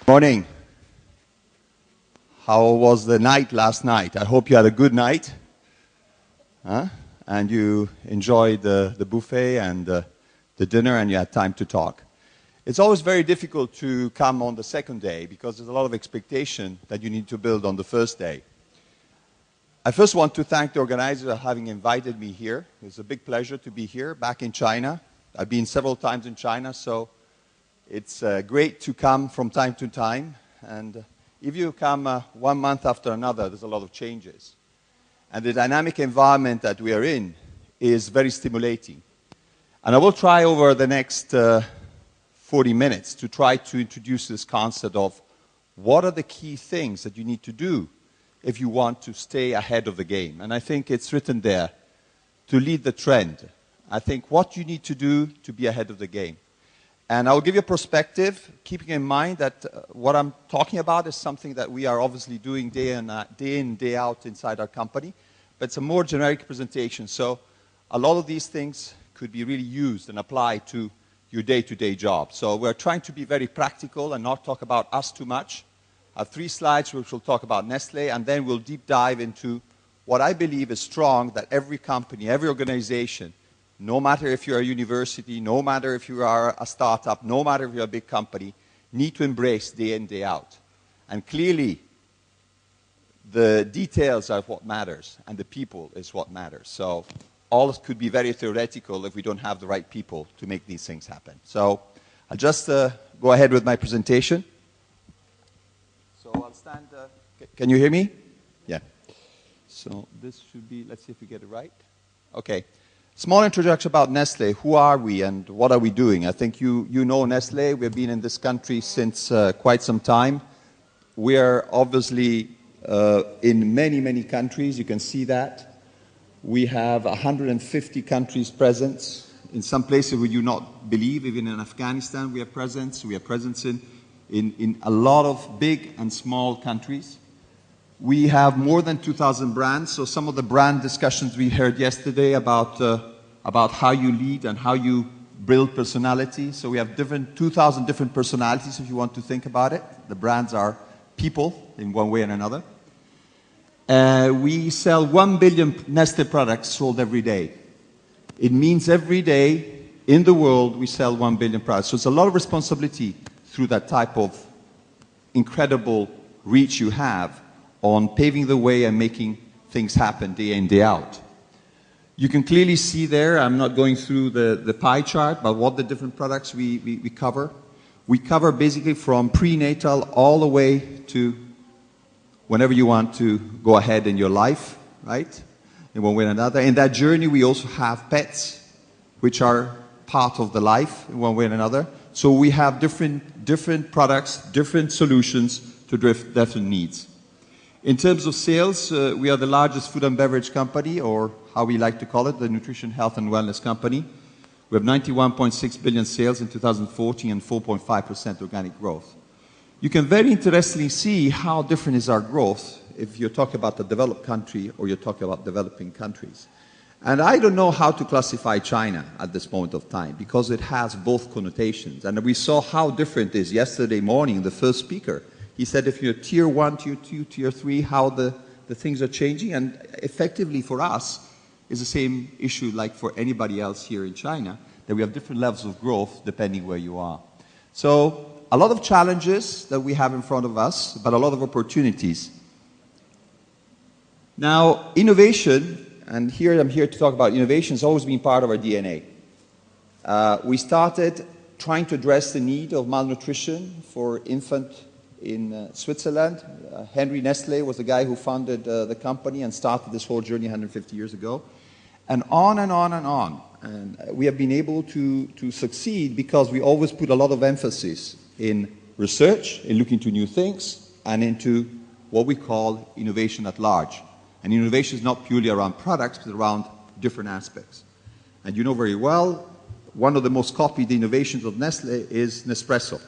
Morning. How was the night last night? I hope you had a good night. And you enjoyed the buffet and the dinner and you had time to talk. It's always very difficult to come on the second day because there's a lot of expectation that you need to build on the first day. I first want to thank the organizers for having invited me here. It's a big pleasure to be here, back in China. I've been several times in China, so it's great to come from time to time. And if you come 1 month after another, there's a lot of changes. And the dynamic environment that we are in is very stimulating. And I will try over the next 40 minutes to try to introduce this concept of what are the key things that you need to do if you want to stay ahead of the game. And I think it's written there, to lead the trend. I think what you need to do to be ahead of the game. And I'll give you a perspective, keeping in mind that what I'm talking about is something that we are obviously doing day in, day out inside our company. But it's a more generic presentation. So a lot of these things could be really used and applied to your day-to-day job. So we're trying to be very practical and not talk about us too much. I have 3 slides which will talk about Nestle, and then we'll deep dive into what I believe is strong, that every company, every organization, no matter if you're a university, no matter if you are a startup, no matter if you're a big company, need to embrace day in, day out. And clearly, the details are what matters, and the people is what matters. So all could be very theoretical if we don't have the right people to make these things happen. So I'll just go ahead with my presentation. So I'll stand. Can you hear me? Yeah. So this should be, let's see if we get it right. Okay. Small introduction about Nestle. Who are we and what are we doing? I think you know Nestle. We've been in this country since quite some time. We are obviously in many, many countries. You can see that. We have 150 countries present. In some places we do not believe, even in Afghanistan we have presence. We have presence in a lot of big and small countries. We have more than 2,000 brands, so some of the brand discussions we heard yesterday about how you lead and how you build personality. So we have 2,000 different personalities if you want to think about it. The brands are people in one way or another. We sell 1 billion Nestle products sold every day. It means every day in the world we sell 1 billion products. So it's a lot of responsibility through that type of incredible reach you have on paving the way and making things happen day in, day out. You can clearly see there, I'm not going through the pie chart, but what the different products we cover. We cover basically from prenatal all the way to whenever you want to go ahead in your life, right? In one way or another. In that journey, we also have pets, which are part of the life in one way or another. So we have different products, different solutions to different needs. In terms of sales, we are the largest food and beverage company, or how we like to call it, the nutrition, health and wellness company. We have 91.6 billion sales in 2014 and 4.5% organic growth. You can very interestingly see how different is our growth if you're talking about the developed country or you're talking about developing countries. And I don't know how to classify China at this moment of time because it has both connotations. And we saw how different it is yesterday morning, the first speaker. He said if you're tier 1, tier 2, tier 3, how the things are changing. And effectively for us, it's the same issue like for anybody else here in China, that we have different levels of growth depending where you are. So a lot of challenges that we have in front of us, but a lot of opportunities. Now, innovation, and here I'm here to talk about innovation, has always been part of our DNA. We started trying to address the need of malnutrition for infant in Switzerland. Henry Nestle was the guy who founded the company and started this whole journey 150 years ago. And on and on and on. And we have been able to succeed because we always put a lot of emphasis in research, in looking to new things, and into what we call innovation at large. And innovation is not purely around products, but around different aspects. And you know very well, one of the most copied innovations of Nestle is Nespresso,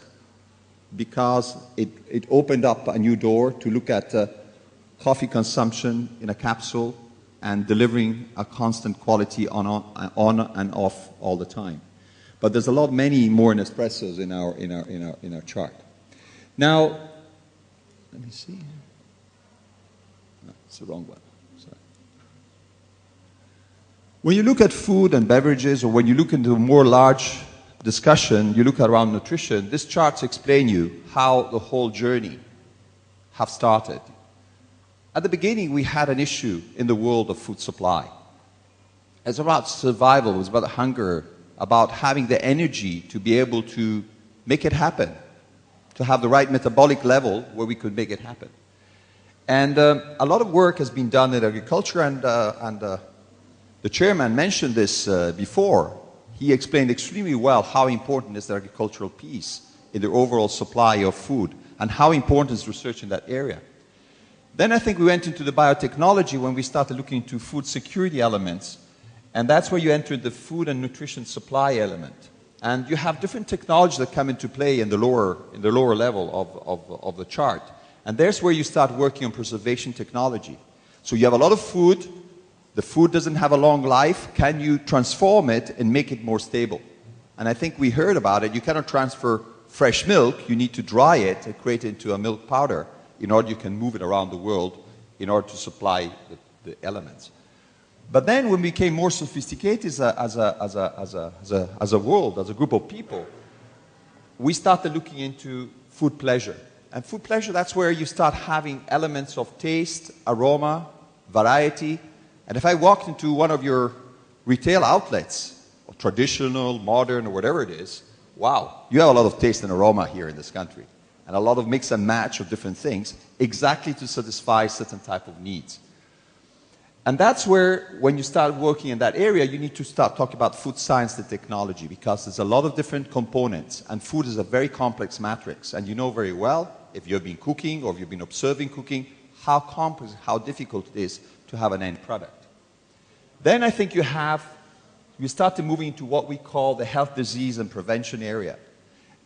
because it opened up a new door to look at coffee consumption in a capsule and delivering a constant quality on and off all the time. But there's many more Nespressos in our chart. Now, let me see. No, it's the wrong one. Sorry. When you look at food and beverages, or when you look into a more large discussion, you look around nutrition, these charts explain you how the whole journey have started. At the beginning, we had an issue in the world of food supply. It's about survival, it's about hunger, about having the energy to be able to make it happen, to have the right metabolic level where we could make it happen. And a lot of work has been done in agriculture, and the chairman mentioned this before. He explained extremely well how important is the agricultural piece in the overall supply of food, and how important is research in that area. Then I think we went into the biotechnology when we started looking into food security elements, and that's where you entered the food and nutrition supply element. And you have different technologies that come into play in the lower level of the chart. And there's where you start working on preservation technology. So you have a lot of food, the food doesn't have a long life, can you transform it and make it more stable? And I think we heard about it, you cannot transfer fresh milk, you need to dry it and create it into a milk powder in order you can move it around the world in order to supply the elements. But then when we became more sophisticated as a world, as a group of people, we started looking into food pleasure. And food pleasure, that's where you start having elements of taste, aroma, variety. And if I walked into one of your retail outlets, or traditional, modern, or whatever it is, wow, you have a lot of taste and aroma here in this country. And a lot of mix and match of different things, exactly to satisfy certain type of needs. And that's where, when you start working in that area, you need to start talking about food science and technology, because there's a lot of different components, and food is a very complex matrix. And you know very well, if you've been cooking or if you've been observing cooking, how complex, how difficult it is to have an end product. Then I think you start to moving into what we call the health, disease, and prevention area.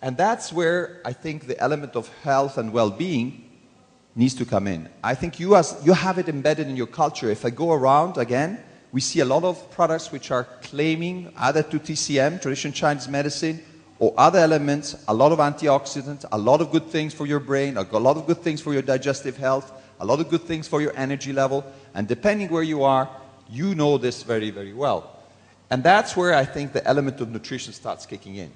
And that's where I think the element of health and well-being needs to come in. I think you have it embedded in your culture. If I go around again, we see a lot of products which are claiming either to TCM, traditional Chinese medicine, or other elements, a lot of antioxidants, a lot of good things for your brain, a lot of good things for your digestive health, a lot of good things for your energy level, and depending where you are, you know this very, very well. And that's where I think the element of nutrition starts kicking in.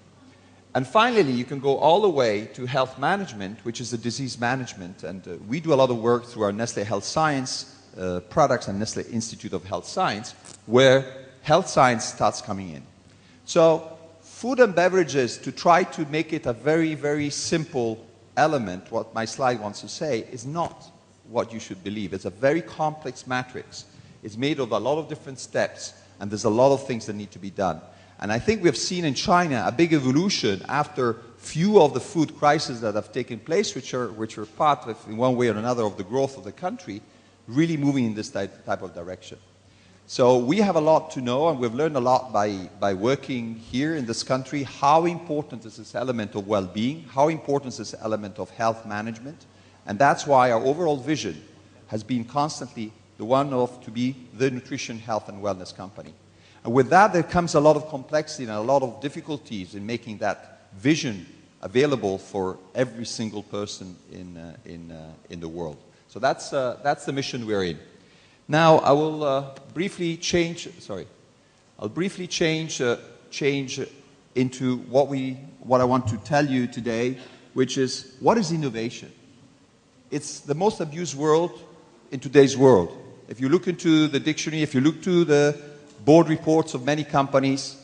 And finally, you can go all the way to health management, which is the disease management. And we do a lot of work through our Nestle Health Science products and Nestle Institute of Health Science, where health science starts coming in. So food and beverages, to try to make it a very, very simple element, what my slide wants to say, is not what you should believe. It's a very complex matrix. It's made of a lot of different steps, and there's a lot of things that need to be done. And I think we have seen in China a big evolution after few of the food crises that have taken place, which are part of, in one way or another, of the growth of the country, really moving in this type of direction. So we have a lot to know, and we've learned a lot by working here in this country, how important is this element of well-being, how important is this element of health management, and that's why our overall vision has been constantly the one of to be the nutrition, health, and wellness company. And with that, there comes a lot of complexity and a lot of difficulties in making that vision available for every single person in the world. So that's the mission we're in. Now, I will briefly change. Sorry, I'll briefly change into what I want to tell you today, which is what is innovation. It's the most abused word in today's world. If you look into the dictionary, if you look to the board reports of many companies,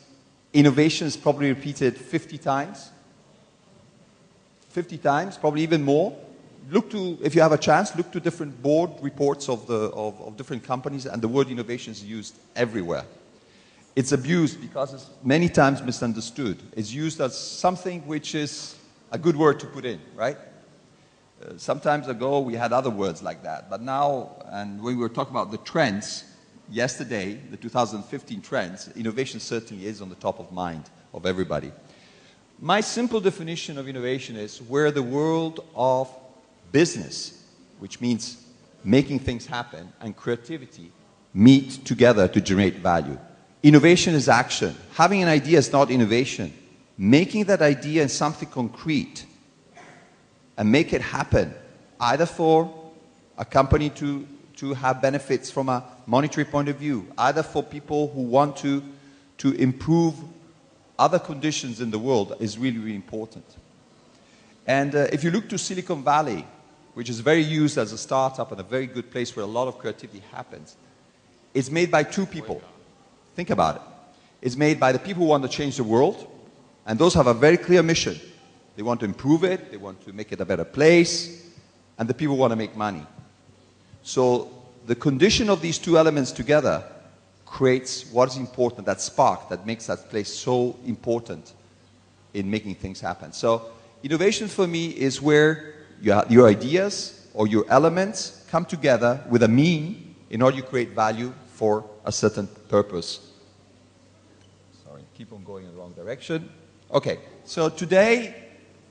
innovation is probably repeated 50 times. 50 times, probably even more. Look to, if you have a chance, look to different board reports of different companies, and the word innovation is used everywhere. It's abused because it's many times misunderstood. It's used as something which is a good word to put in, right? Some time ago we had other words like that, but now, and when we were talking about the trends, yesterday, the 2015 trends, innovation certainly is on the top of mind of everybody. My simple definition of innovation is where the world of business, which means making things happen, and creativity meet together to generate value. Innovation is action. Having an idea is not innovation. Making that idea in something concrete and make it happen, either for a company to have benefits from a monetary point of view, either for people who want to improve other conditions in the world, is really, really important. And if you look to Silicon Valley, which is very used as a startup and a very good place where a lot of creativity happens, it's made by two people. Think about it. It's made by the people who want to change the world, and those have a very clear mission. They want to improve it, they want to make it a better place, and the people want to make money. So the condition of these two elements together creates what is important, that spark that makes that place so important in making things happen. So innovation for me is where your ideas or your elements come together with a mean in order to create value for a certain purpose. Sorry, keep on going in the wrong direction. Okay, so today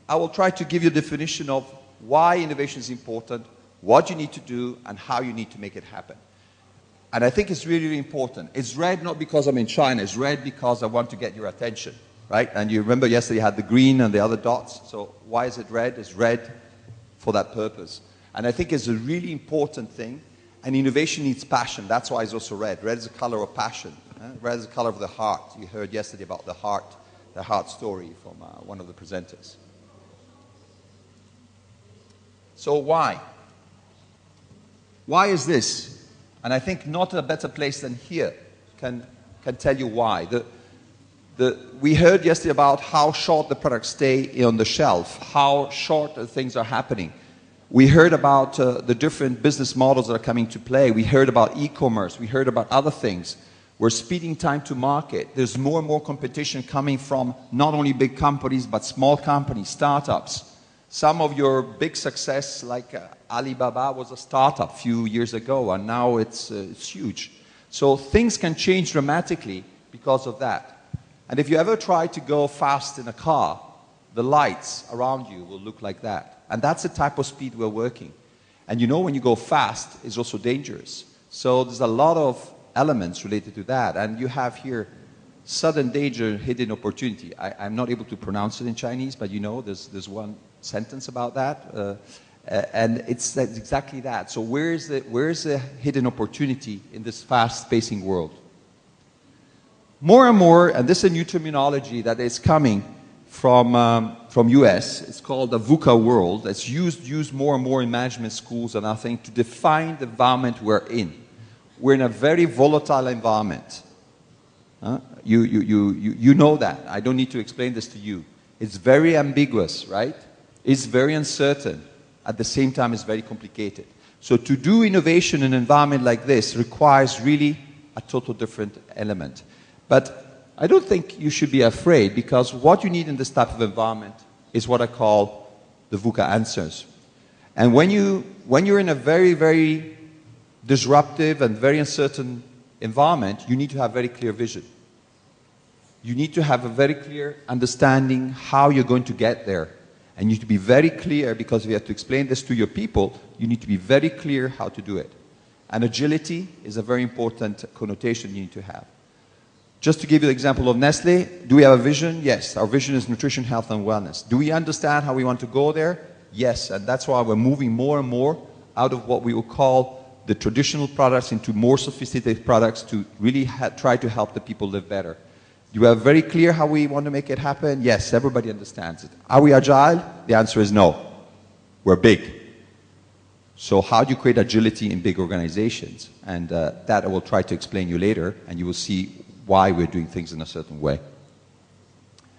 I will try to give you a definition of why innovation is important, what you need to do, and how you need to make it happen. And I think it's really, really important. It's red not because I'm in China, it's red because I want to get your attention, right? And you remember yesterday you had the green and the other dots, so why is it red? It's red for that purpose. And I think it's a really important thing, and innovation needs passion. That's why it's also red. Red is the color of passion. Red is the color of the heart. You heard yesterday about the heart story from one of the presenters. So why? Why is this? And I think not a better place than here can tell you why. We heard yesterday about how short the products stay on the shelf, how short things are happening. We heard about the different business models that are coming to play. We heard about e-commerce. We heard about other things. We're speeding time to market. There's more and more competition coming from not only big companies, but small companies, startups. Some of your big success, like Alibaba, was a startup a few years ago, and now it's huge. So things can change dramatically because of that. And if you ever try to go fast in a car, the lights around you will look like that. And that's the type of speed we're working. And you know, when you go fast, it's also dangerous. So there's a lot of elements related to that. And you have here sudden danger, hidden opportunity. I'm not able to pronounce it in Chinese, but you know, there's one sentence about that. And it's exactly that. So where is the hidden opportunity in this fast-pacing world? More and more, and this is a new terminology that is coming from US, it's called the VUCA world. It's used more and more in management schools and other things to define the environment we're in. We're in a very volatile environment. You know that. I don't need to explain this to you. It's very ambiguous, right? It's very uncertain. At the same time, it's very complicated. So to do innovation in an environment like this requires really a total different element. But I don't think you should be afraid, because what you need in this type of environment is what I call the VUCA answers. And when you're in a very, very disruptive and very uncertain environment, you need to have very clear vision. You need to have a very clear understanding how you're going to get there. And you need to be very clear, because if you have to explain this to your people, you need to be very clear how to do it. And agility is a very important connotation you need to have. Just to give you the example of Nestle, do we have a vision? Yes. Our vision is nutrition, health, and wellness. Do we understand how we want to go there? Yes. And that's why we're moving more and more out of what we will call the traditional products into more sophisticated products to really try to help the people live better. Do we have very clear how we want to make it happen? Yes. Everybody understands it. Are we agile? The answer is no. We're big. So how do you create agility in big organizations? And that I will try to explain you later, and you will see why we're doing things in a certain way.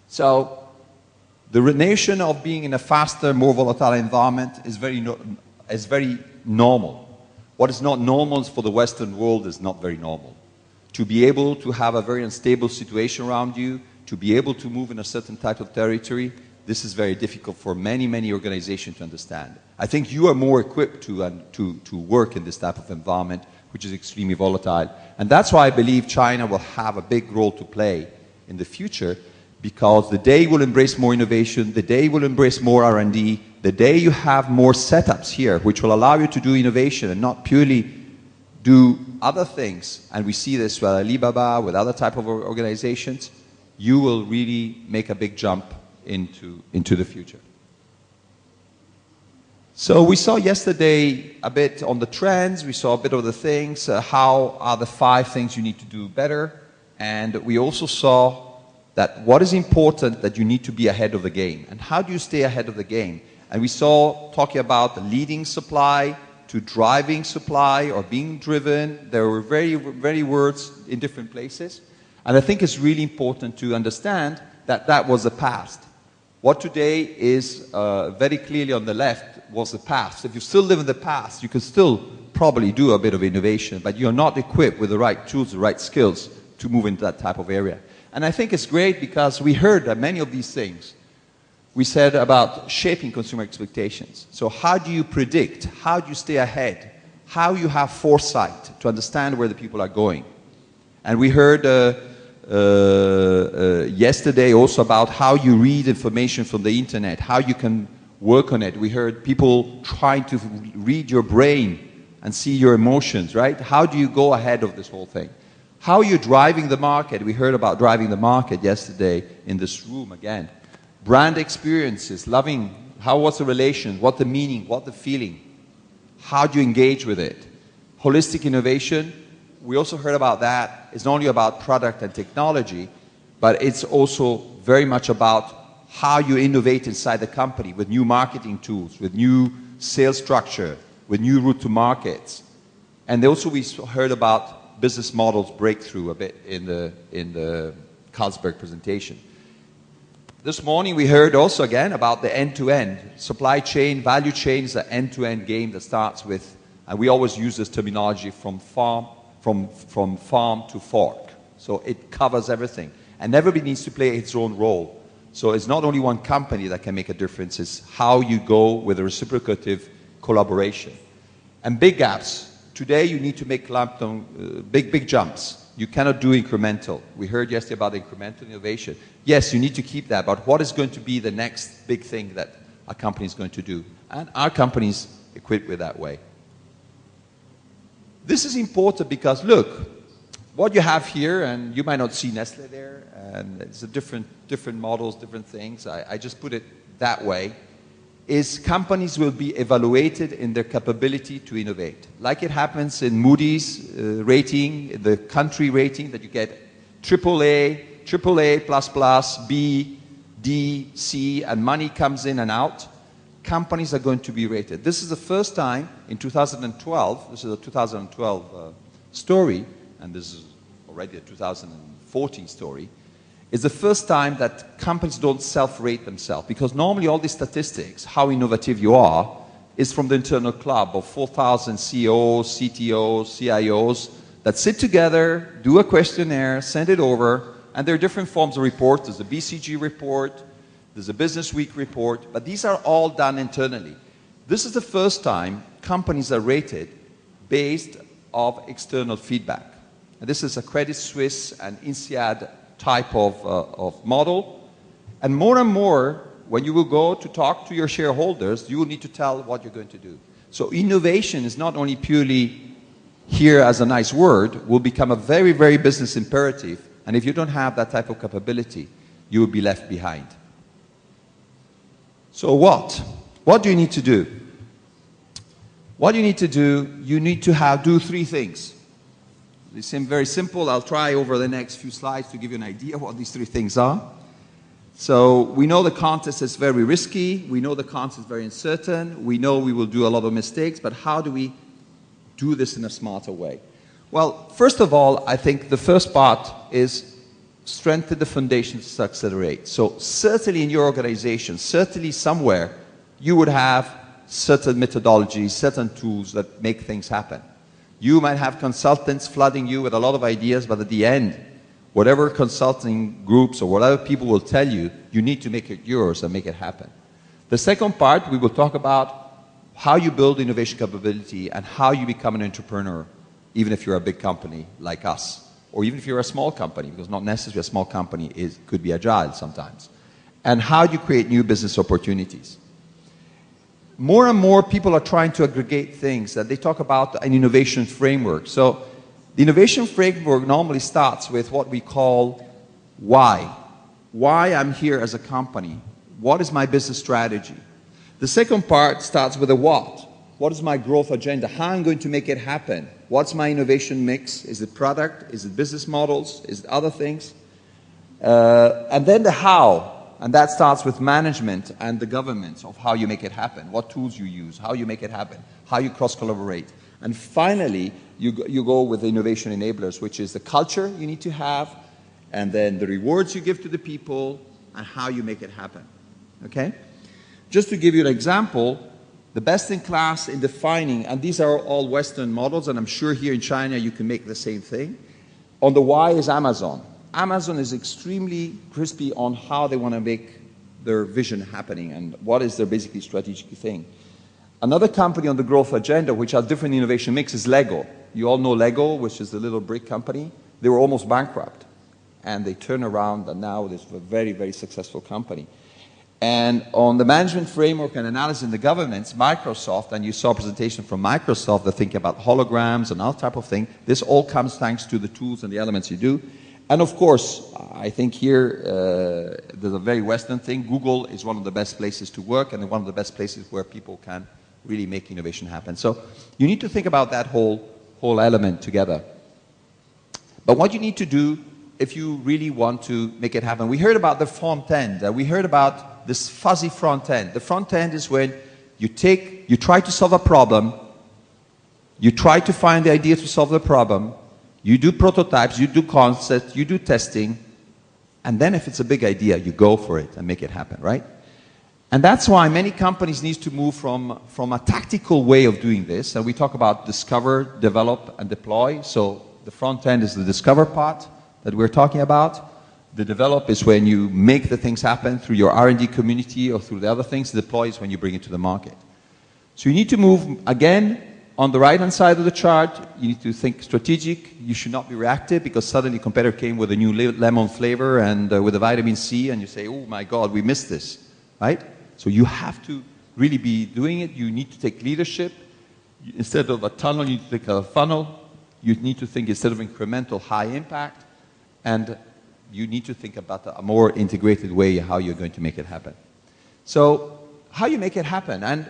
So the relation of being in a faster, more volatile environment is very normal. What is not normal for the Western world is not very normal. To be able to have a very unstable situation around you, to be able to move in a certain type of territory, this is very difficult for many, many organizations to understand. I think you are more equipped to work in this type of environment, which is extremely volatile. And that's why I believe China will have a big role to play in the future, because the day will embrace more innovation, the day will embrace more R&D, the day you have more setups here, which will allow you to do innovation and not purely do other things, and we see this with Alibaba, with other type of organizations, you will really make a big jump into the future. So we saw yesterday a bit on the trends, we saw a bit of the things, how are the 5 things you need to do better, and we also saw that what is important that you need to be ahead of the game, and how do you stay ahead of the game? And we saw talking about the leading supply to driving supply or being driven. There were very words in different places. And I think it's really important to understand that that was the past. What today is very clearly on the left was the past. If you still live in the past, you can still probably do a bit of innovation, but you're not equipped with the right tools, the right skills to move into that type of area. And I think it's great because we heard that many of these things we said about shaping consumer expectations. So how do you predict? How do you stay ahead? How you have foresight to understand where the people are going? And we heard yesterday also about how you read information from the internet, how you can work on it. We heard people trying to read your brain and see your emotions, right? How do you go ahead of this whole thing? How are you driving the market? We heard about driving the market yesterday in this room again. Brand experiences, loving, what's the relation, what the meaning, what the feeling, how do you engage with it? Holistic innovation, we also heard about that. It's not only about product and technology, but it's also very much about how you innovate inside the company with new marketing tools, with new sales structure, with new route to markets. And also we heard about business models breakthrough a bit in the Carlsberg presentation. This morning we heard also again about the end-to-end. Supply chain, value chain is an end-to-end game that starts with, and we always use this terminology from farm to fork. So it covers everything. And everybody needs to play its own role. So it's not only one company that can make a difference, it's how you go with a reciprocative collaboration. And big gaps. Today you need to make big jumps. You cannot do incremental. We heard yesterday about incremental innovation. Yes, you need to keep that, but what is going to be the next big thing that a company is going to do? And our company is equipped with that way. This is important because, look, what you have here, and you might not see Nestle there, and it's a different models, different things. I just put it that way, is companies will be evaluated in their capability to innovate. Like it happens in Moody's rating, the country rating, that you get AAA, AAA++, B, D, C, and money comes in and out. Companies are going to be rated. This is the first time in 2012, this is a 2012 story, and this is already a 2014 story, it's the first time that companies don't self-rate themselves, because normally all these statistics, how innovative you are, is from the internal club of 4,000 CEOs, CTOs, CIOs that sit together, do a questionnaire, send it over, and there are different forms of reports. There's a BCG report, there's a Business Week report, but these are all done internally. This is the first time companies are rated based on external feedback. And this is a Credit Suisse and INSEAD type of model. And more, when you will go to talk to your shareholders, you will need to tell what you're going to do. So innovation is not only purely here as a nice word, will become a very, very business imperative. And if you don't have that type of capability, you will be left behind. So what? What do you need to do? What you need to do, you need to do 3 things. They seem very simple. I'll try over the next few slides to give you an idea what these 3 things are. So we know the context is very risky. We know the context is very uncertain. We know we will do a lot of mistakes, but how do we do this in a smarter way? Well, first of all, I think the first part is strengthen the foundations to accelerate. So certainly in your organization, certainly somewhere, you would have certain methodologies, certain tools that make things happen. You might have consultants flooding you with a lot of ideas, but at the end, whatever consulting groups or whatever people will tell you, you need to make it yours and make it happen. The second part, we will talk about how you build innovation capability and how you become an entrepreneur, even if you're a big company like us, or even if you're a small company, because not necessarily a small company could be agile sometimes. And how do you create new business opportunities? More and more people are trying to aggregate things, and they talk about an innovation framework. So the innovation framework normally starts with what we call why. Why I'm here as a company. What is my business strategy? The second part starts with a what. What is my growth agenda? How I'm going to make it happen? What's my innovation mix? Is it product? Is it business models? Is it other things? And then the how. And that starts with management and the government of how you make it happen, what tools you use, how you make it happen, how you cross-collaborate. And finally, you go with the innovation enablers, which is the culture you need to have, and then the rewards you give to the people, and how you make it happen. Okay? Just to give you an example, the best in class in defining, and these are all Western models, and I'm sure here in China you can make the same thing. On the why is Amazon. Amazon is extremely crispy on how they want to make their vision happening and what is their basically strategic thing. Another company on the growth agenda, which has different innovation mix, is Lego. You all know Lego, which is the little brick company. They were almost bankrupt. And they turned around, and now it's a very, very successful company. And on the management framework and analysis in the governments, Microsoft, and you saw a presentation from Microsoft, they're thinking about holograms and all type of thing. This all comes thanks to the tools and the elements you do. And of course, I think here there's a very Western thing. Google is one of the best places to work and one of the best places where people can really make innovation happen. So you need to think about that whole element together. But what you need to do if you really want to make it happen, we heard about the front end. We heard about this fuzzy front end. The front end is when you try to solve a problem, you try to find the idea to solve the problem, you do prototypes, you do concepts, you do testing, and then if it's a big idea, you go for it and make it happen, right? And that's why many companies need to move from a tactical way of doing this, and we talk about discover, develop, and deploy. So the front end is the discover part that we're talking about. The develop is when you make the things happen through your R&D community or through the other things. The deploy is when you bring it to the market. So you need to move, again, on the right-hand side of the chart, you need to think strategic. You should not be reactive because suddenly a competitor came with a new lemon flavor and with a vitamin C and you say, oh my God, we missed this, right? So you have to really be doing it. You need to take leadership. Instead of a tunnel, you need to think of a funnel. You need to think instead of incremental, high impact. And you need to think about a more integrated way how you're going to make it happen. So how you make it happen. And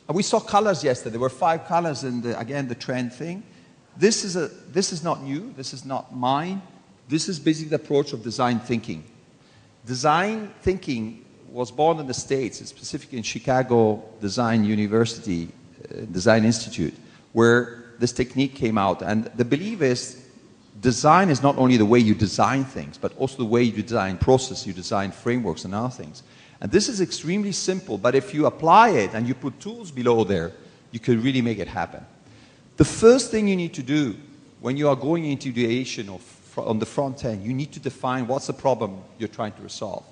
we saw colors yesterday. There were 5 colors in again, the trend thing. This is not new. This is not mine. This is basically the approach of design thinking. Design thinking was born in the States, specifically in Chicago Design University, Design Institute, where this technique came out. And the belief is design is not only the way you design things, but also the way you design process, you design frameworks and other things. And this is extremely simple, but if you apply it and you put tools below there, you can really make it happen. The first thing you need to do when you are going into ideation on the front end, you need to define what's the problem you're trying to resolve.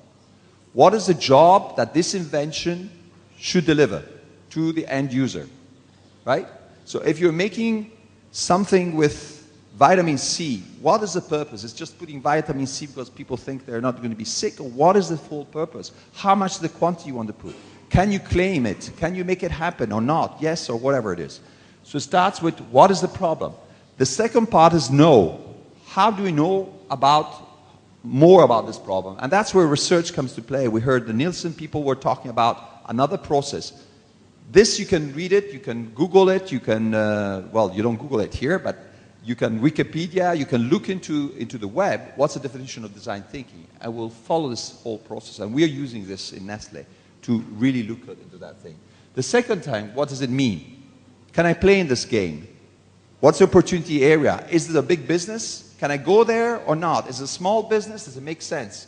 What is the job that this invention should deliver to the end user, right? So if you're making something with vitamin C, what is the purpose? It's just putting vitamin C because people think they're not going to be sick? Or what is the full purpose? How much is the quantity you want to put? Can you claim it? Can you make it happen or not? Yes, or whatever it is. So it starts with what is the problem? The second part is know. How do we know more about this problem? And that's where research comes to play. We heard the Nielsen people were talking about another process. This you can read it, you can Google it, you can, well, you don't Google it here, but you can Wikipedia, you can look into the web, what's the definition of design thinking? And we'll follow this whole process. And we are using this in Nestle to really look into that thing. The second time, what does it mean? Can I play in this game? What's the opportunity area? Is it a big business? Can I go there or not? Is it a small business? Does it make sense?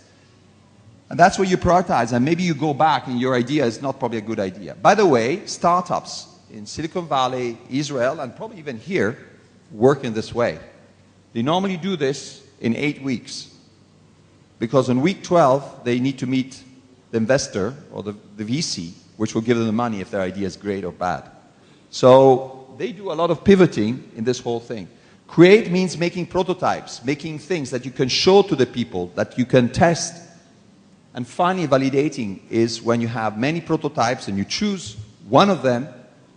And that's where you prioritize. And maybe you go back and your idea is not probably a good idea. By the way, startups in Silicon Valley, Israel, and probably even here, work in this way. They normally do this in 8 weeks because on week 12 they need to meet the investor or the VC, which will give them the money if their idea is great or bad. So they do a lot of pivoting in this whole thing. Create means making prototypes, making things that you can show to the people, that you can test. And finally, validating is when you have many prototypes and you choose one of them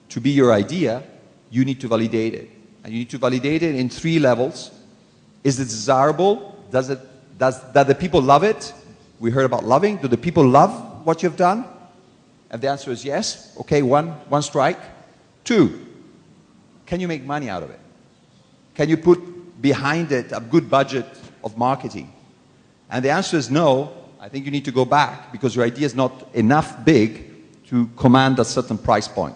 to be your idea, you need to validate it. And you need to validate it in 3 levels. Is it desirable? Does the people love it? We heard about loving. Do the people love what you've done? And the answer is yes. Okay, one strike. 2, can you make money out of it? Can you put behind it a good budget of marketing? And the answer is no. I think you need to go back because your idea is not enough big to command a certain price point.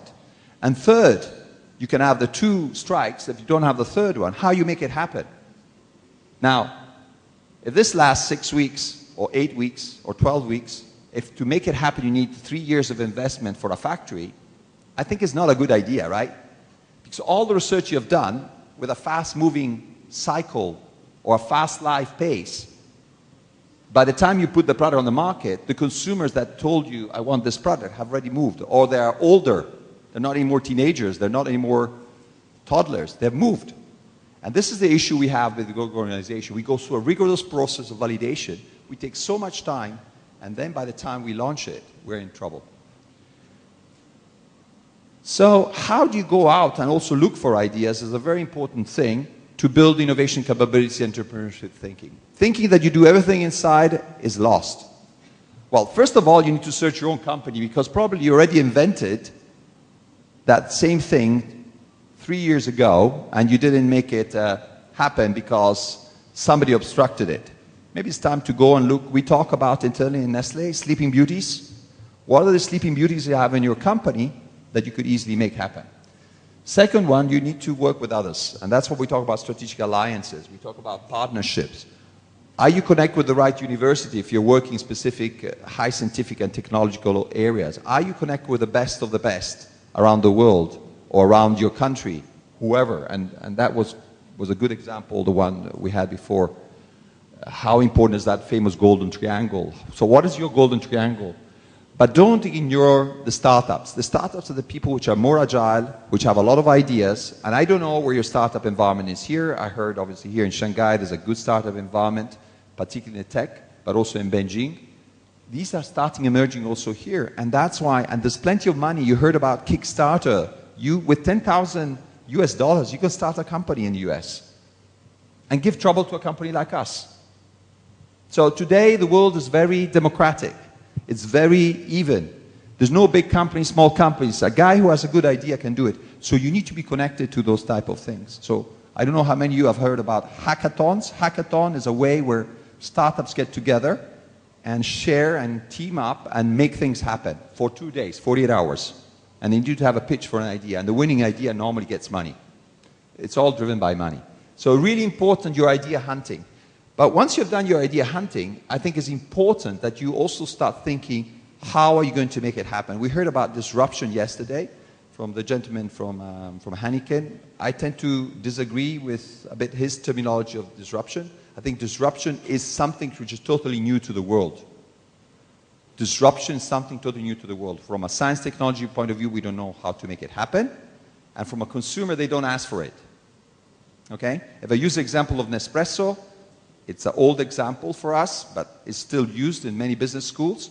And third, you can have the 2 strikes if you don't have the third one. How you make it happen? Now, if this lasts 6 weeks or 8 weeks or 12 weeks, if to make it happen you need 3 years of investment for a factory, I think it's not a good idea, right? Because all the research you have done with a fast-moving cycle or a fast life pace, by the time you put the product on the market, the consumers that told you, I want this product, have already moved. Or they are older. They're not anymore teenagers. They're not anymore toddlers. They've moved. And this is the issue we have with the Go organization. We go through a rigorous process of validation. We take so much time, and then by the time we launch it, we're in trouble. So how do you go out and also look for ideas is a very important thing to build innovation capability and entrepreneurship thinking. Thinking that you do everything inside is lost. Well, first of all, you need to search your own company because probably you already invented that same thing 3 years ago and you didn't make it happen because somebody obstructed it. Maybe it's time to go and look. We talk about internally in Nestle, sleeping beauties. What are the sleeping beauties you have in your company that you could easily make happen? Second one, you need to work with others. And that's what we talk about strategic alliances. We talk about partnerships. Are you connected with the right university if you're working in specific high scientific and technological areas? Are you connected with the best of the best around the world or around your country, whoever? And that was a good example, the one we had before. How important is that famous golden triangle? So what is your golden triangle? But don't ignore the startups. The startups are the people which are more agile, which have a lot of ideas. And I don't know where your startup environment is here. I heard obviously here in Shanghai there's a good startup environment, particularly in tech, but also in Beijing. These are starting emerging also here. And that's why, and there's plenty of money. You heard about Kickstarter. You, with 10,000 US dollars, you can start a company in the US and give trouble to a company like us. So today the world is very democratic. It's very even. There's no big companies, small companies. A guy who has a good idea can do it. So you need to be connected to those type of things. So I don't know how many of you have heard about hackathons. Hackathon is a way where startups get together and share and team up and make things happen for 2 days, 48 hours. And they need to have a pitch for an idea. And the winning idea normally gets money. It's all driven by money. So really important, your idea hunting. But once you've done your idea hunting, I think it's important that you also start thinking, how are you going to make it happen? We heard about disruption yesterday from the gentleman from Heineken. I tend to disagree with a bit his terminology of disruption. I think disruption is something which is totally new to the world. Disruption is something totally new to the world. From a science technology point of view, we don't know how to make it happen. And from a consumer, they don't ask for it. Okay? If I use the example of Nespresso, it's an old example for us, but it's still used in many business schools.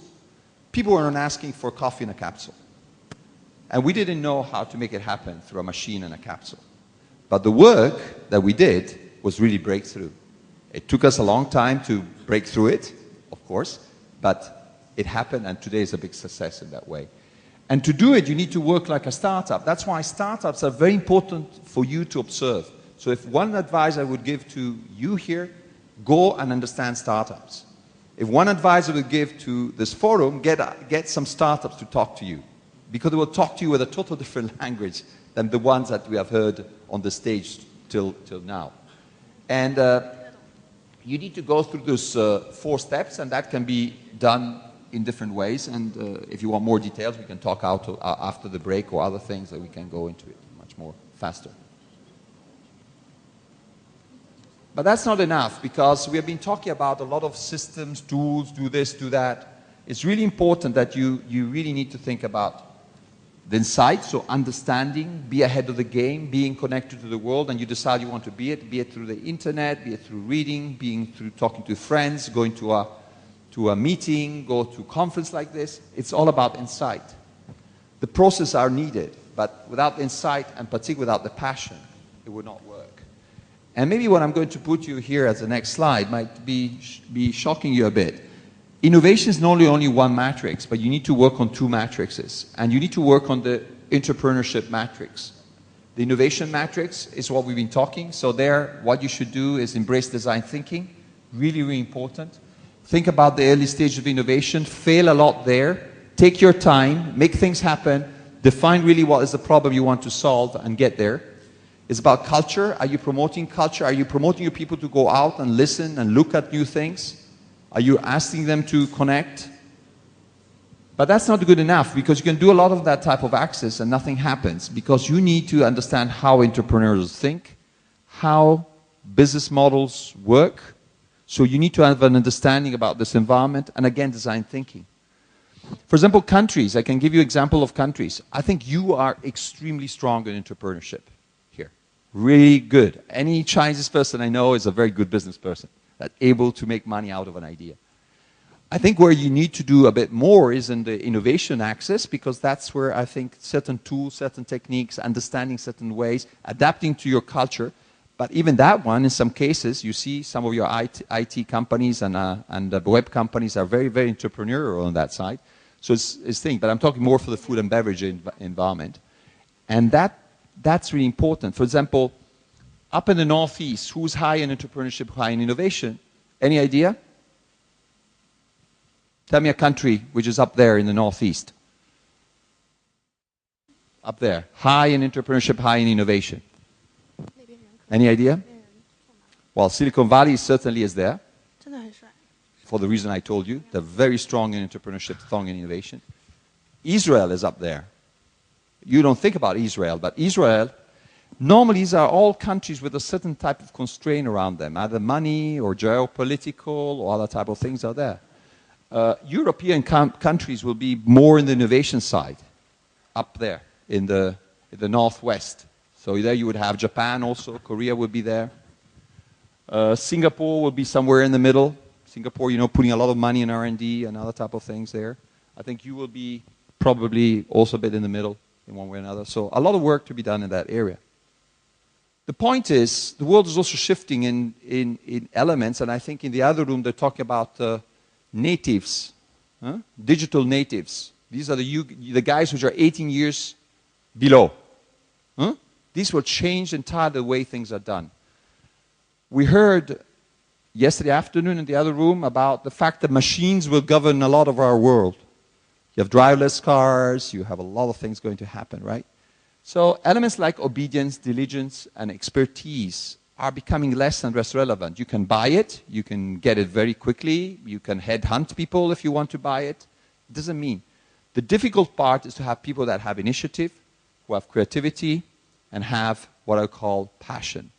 People were not asking for coffee in a capsule. And we didn't know how to make it happen through a machine and a capsule. But the work that we did was really breakthrough. It took us a long time to break through it, of course, but it happened, and today is a big success in that way. And to do it, you need to work like a startup. That's why startups are very important for you to observe. So if one advice I would give to you here, go and understand startups. If one advice I would give to this forum, get some startups to talk to you. Because they will talk to you with a total different language than the ones that we have heard on the stage till now. And you need to go through those 4 steps, and that can be done in different ways. And if you want more details, we can talk after the break or other things that we can go into it much more faster. But that's not enough, because we have been talking about a lot of systems, tools, do this, do that. It's really important that you really need to think about the insight, so understanding, be ahead of the game, being connected to the world, and you decide you want to be it through the internet, be it through reading, being through talking to friends, going to a meeting, go to a conference like this. It's all about insight. The processes are needed, but without insight, and particularly without the passion, it would not work. And maybe what I'm going to put you here as the next slide might be shocking you a bit. innovation is not only one matrix, but you need to work on two matrices. And you need to work on the entrepreneurship matrix. The innovation matrix is what we've been talking. So there, what you should do is embrace design thinking. Really, really important. Think about the early stage of innovation. Fail a lot there. Take your time. Make things happen. Define really what is the problem you want to solve and get there. It's about culture. Are you promoting culture? Are you promoting your people to go out and listen and look at new things? Are you asking them to connect? But that's not good enough, because you can do a lot of that type of access and nothing happens, because you need to understand how entrepreneurs think, how business models work. So you need to have an understanding about this environment, and again, design thinking. For example, countries. I can give you an example of countries. I think you are extremely strong in entrepreneurship here. Really good. Any Chinese person I know is a very good business person, that's able to make money out of an idea. I think where you need to do a bit more is in the innovation axis, because that's where I think certain tools, certain techniques, understanding certain ways, adapting to your culture. But even that one, in some cases, you see some of your IT companies and web companies are very, very entrepreneurial on that side. So it's thing. But I'm talking more for the food and beverage environment. And that's really important. For example, up in the Northeast, who's high in entrepreneurship, high in innovation? Any idea? Tell me a country which is up there in the Northeast. Up there. High in entrepreneurship, high in innovation. Any idea? Well, Silicon Valley certainly is there. For the reason I told you. They're very strong in entrepreneurship, strong in innovation. Israel is up there. You don't think about Israel, but Israel, normally these are all countries with a certain type of constraint around them. Either money or geopolitical or other type of things are there. European countries will be more in the innovation side, up there in the northwest. So there you would have Japan also, Korea would be there. Singapore would be somewhere in the middle. Singapore, you know, putting a lot of money in R&D and other type of things there. I think you will be probably also a bit in the middle in one way or another. So a lot of work to be done in that area. The point is, the world is also shifting in elements, and I think in the other room they're talking about natives, digital natives. These are the guys which are 18 years below. These will change entirely the way things are done. We heard yesterday afternoon in the other room about the fact that machines will govern a lot of our world. You have driverless cars, you have a lot of things going to happen, right? So elements like obedience, diligence, and expertise are becoming less and less relevant. You can buy it, you can get it very quickly, you can headhunt people if you want to buy it. It doesn't mean. The difficult part is to have people that have initiative, who have creativity, and have what I call passion.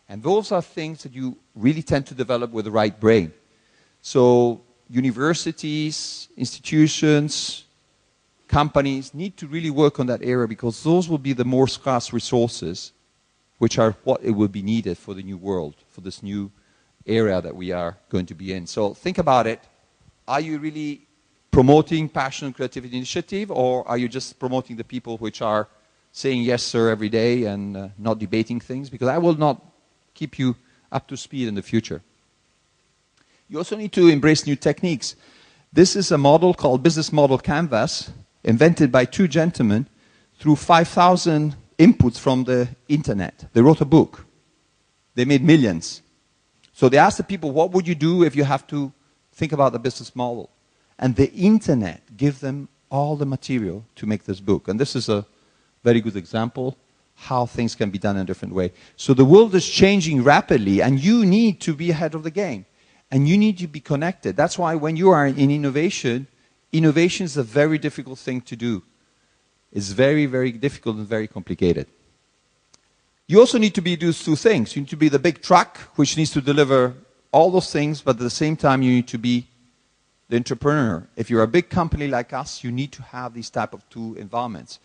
And those are things that you really tend to develop with the right brain. So universities, institutions, companies need to really work on that area, because those will be the more scarce resources, which are what it will be needed for the new world, for this new area that we are going to be in. So think about it. Are you really promoting passion, creativity, initiative, or are you just promoting the people which are saying yes, sir, every day and not debating things? Because I will not keep you up to speed in the future. You also need to embrace new techniques. This is a model called Business Model Canvas, invented by two gentlemen through 5,000 inputs from the internet. They wrote a book. They made millions. So they asked the people, what would you do if you have to think about the business model? And the internet gave them all the material to make this book. And this is a very good example how things can be done in a different way. So the world is changing rapidly, and you need to be ahead of the game. And you need to be connected. That's why when you are in innovation, innovation is a very difficult thing to do. It's very, very difficult and very complicated. You also need to do two things. You need to be the big truck, which needs to deliver all those things, but at the same time you need to be the entrepreneur. If you're a big company like us, you need to have these type of two environments.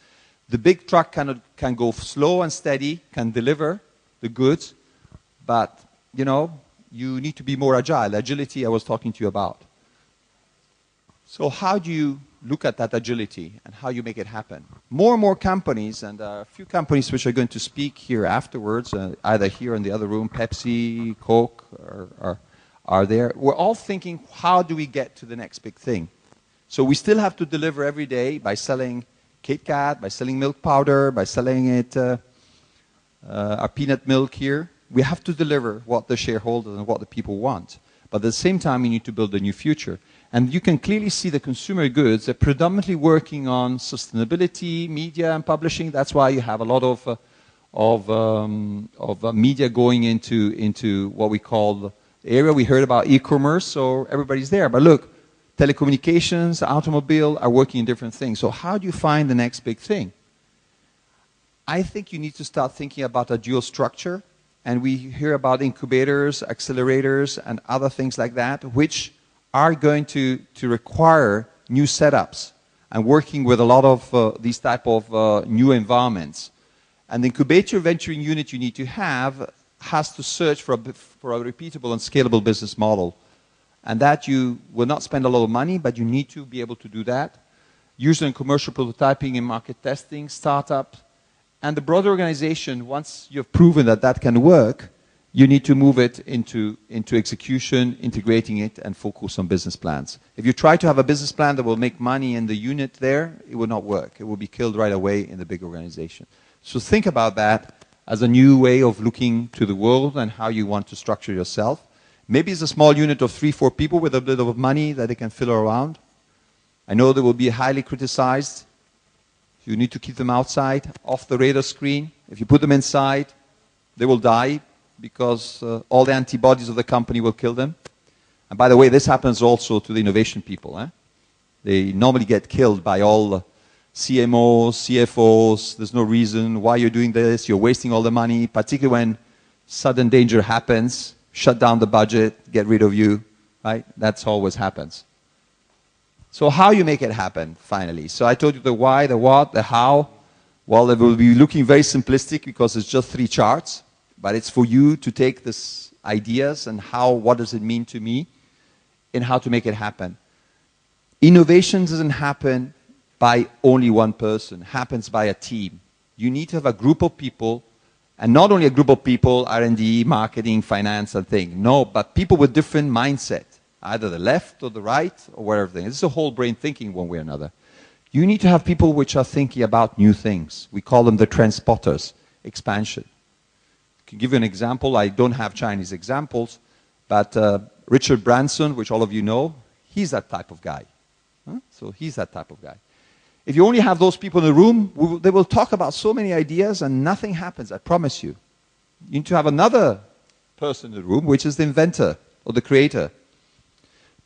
The big truck can go slow and steady, can deliver the goods, but, you know, you need to be more agile. Agility I was talking to you about. So how do you look at that agility and how you make it happen? More and more companies, and a few companies which are going to speak here afterwards, either here in the other room, Pepsi, Coke, are there. We're all thinking, how do we get to the next big thing? So we still have to deliver every day by selling Kit Kat, by selling milk powder, by selling it, our peanut milk here. We have to deliver what the shareholders and what the people want. But at the same time, we need to build a new future. And you can clearly see the consumer goods are predominantly working on sustainability, media, and publishing. That's why you have a lot of media going into what we call the area. We heard about e-commerce, so everybody's there. But look, telecommunications, automobile are working in different things. So how do you find the next big thing? I think you need to start thinking about a dual structure. And we hear about incubators, accelerators, and other things like that, which are going to require new setups and working with a lot of these type of new environments. And the incubator venturing unit you need to have has to search for a repeatable and scalable business model. And that you will not spend a lot of money, but you need to be able to do that. User and commercial prototyping and market testing, startups. And the broader organization, once you've proven that that can work, you need to move it into execution, integrating it, and focus on business plans. If you try to have a business plan that will make money in the unit there, it will not work. It will be killed right away in the big organization. So think about that as a new way of looking to the world and how you want to structure yourself. Maybe it's a small unit of 3-4 people with a bit of money that they can fill around. I know they will be highly criticized. You need to keep them outside, off the radar screen. If you put them inside, they will die because all the antibodies of the company will kill them. And by the way, this happens also to the innovation people. They normally get killed by all the CMOs, CFOs. There's no reason why you're doing this. You're wasting all the money, particularly when sudden danger happens. Shut down the budget, get rid of you. Right? That's always happens. So how you make it happen, finally? So I told you the why, the what, the how. Well, it will be looking very simplistic because it's just 3 charts. But it's for you to take these ideas and what does it mean to me and how to make it happen. Innovation doesn't happen by only one person. It happens by a team. You need to have a group of people, and not only a group of people, R&D, marketing, finance, and things. No, but people with different mindset. Either the left or the right or wherever. This is a whole brain thinking one way or another. You need to have people which are thinking about new things. We call them the transporters, expansion. I can give you an example. I don't have Chinese examples, but Richard Branson, which all of you know, he's that type of guy. So he's that type of guy. If you only have those people in the room, they will talk about so many ideas and nothing happens, I promise you. You need to have another person in the room, which is the inventor or the creator.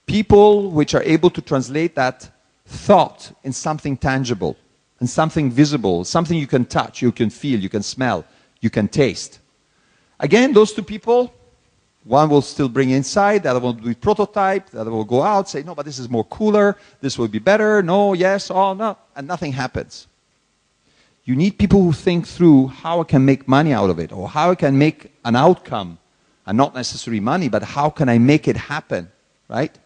People which are able to translate that thought in something tangible, in something visible, something you can touch, you can feel, you can smell, you can taste. Again, those 2 people, one will still bring inside, the other will do prototype, the other will go out, say, no, but this is more cooler, this will be better, no, yes, oh, no, and nothing happens. You need people who think through how I can make money out of it, or how I can make an outcome, and not necessarily money, but how can I make it happen, right?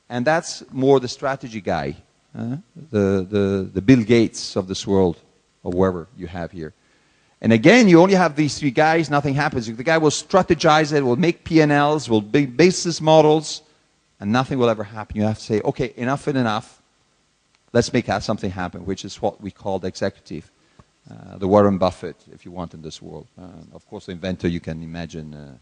And that's more the strategy guy, the Bill Gates of this world, or wherever you have here. And again, you only have these 3 guys, nothing happens. The guy will strategize it, will make P&Ls, will make business models, and nothing will ever happen. You have to say, okay, enough and enough. Let's make something happen, which is what we call the executive. The Warren Buffett, if you want, in this world. Of course, the inventor, you can imagine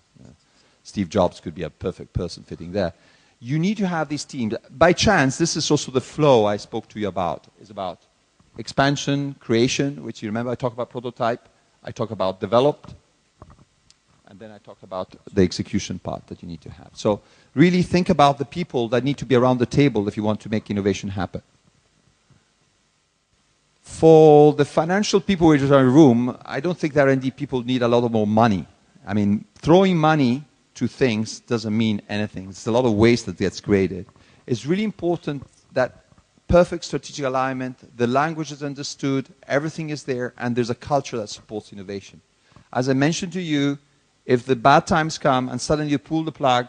Steve Jobs could be a perfect person fitting there. You need to have these teams. By chance, this is also the flow I spoke to you about. It's about expansion, creation, which you remember I talked about prototype. I talk about developed. And then I talk about the execution part that you need to have. So really think about the people that need to be around the table if you want to make innovation happen. For the financial people which are in the room, I don't think that R&D people need a lot more money. I mean, throwing money to things doesn't mean anything. It's a lot of waste that gets created. It's really important that perfect strategic alignment, the language is understood, everything is there, and there's a culture that supports innovation. As I mentioned to you, if the bad times come and suddenly you pull the plug